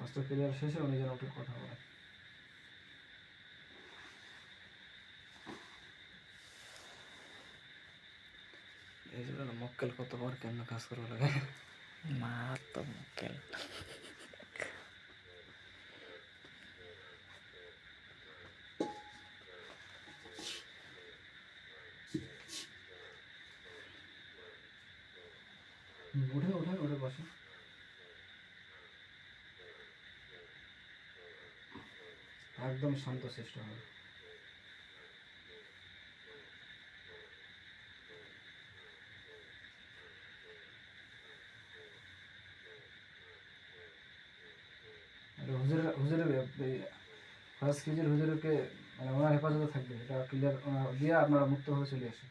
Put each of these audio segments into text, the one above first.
কাজটা ক্লিয়ার শেষে উনি যেন উঠে কথা বলেন। এই জন্য মক্কেল কতবার কেন কাজ করা লাগে, মারাত্মক মক্কেল। উঠে উঠে উঠে বসে। একদম শান্ত চেষ্টা হবে। হুজুরের ফার্স্ট কেজির হুজুরকে মানে ওনার হেফাজতে থাকবে, এটা ক্লিয়ার দিয়ে আপনারা মুক্ত হয়ে চলে আসে।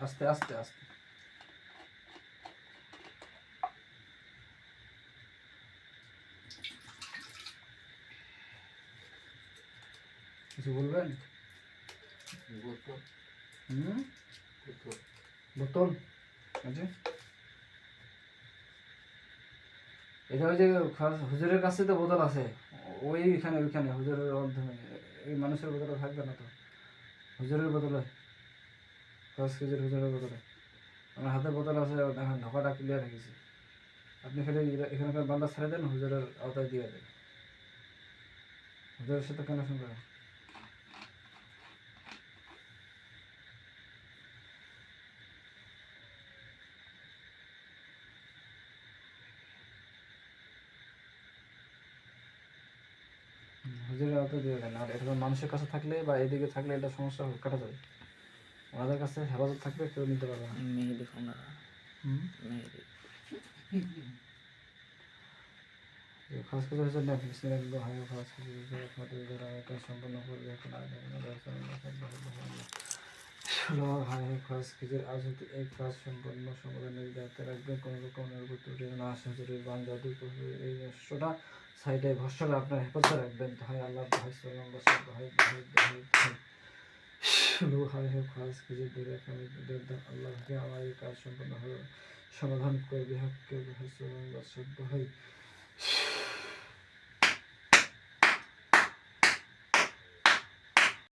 আস্তে আস্তে আস্তে। কিছু বলবেন? বোতল আছে, এটা ওই যে হুজুরের কাছে তো বোতল আছে, ওইখানে ওইখানে হুজুরের মাধ্যমে এই মানুষের বোতলে থাকবে না তো, হুজুরের বোতলে, ফার্স্ট কেজির হুজুরের বোতলে আমার হাতে বোতল আছে, দেখেন ঢোকাটা ক্লিয়ার রেখেছি। আপনি খালি এখানকার বান্দা ছেড়ে দেন, হুজুরের আওতায় দিয়ে দেন। হুজুরের সাথে কানেকশন করেন। হুজুরের আওতায় দিয়ে দেন। আর এরকম মানুষের কাছে থাকলে বা এদিকে থাকলে এটা সমস্যা কাটা যাবে। ওনাদের কাছে হেফাজত থাকবে, কেউ নিতে পারবে না। মেহেদি ফোন মেহেদি খাস কিছু হয়েছে না, বিসমিল্লাহ হয় খাস কিছু আপনাদের যারা কাজ সম্পন্ন করবে এখন ষোলো ভাই খাস কিছুর আজ হতে এই কাজ সম্পন্ন সমাধানের দায়িত্বে রাখবেন। কোনো রকম ত্রুটি না আসে হুজুরের বান জাদু এই নষ্টটা সাইডে ভরসাটা আপনার হেফাজতে রাখবেন। ভাই আল্লাহ ভাই সালাম বসে ভাই ভাই ভাই ভাই ষোলো ভাই খাস কিছু দূরে আল্লাহকে আমার এই কাজ সম্পন্ন হলো সমাধান করবে হককে ভাই সালাম বসে ভাই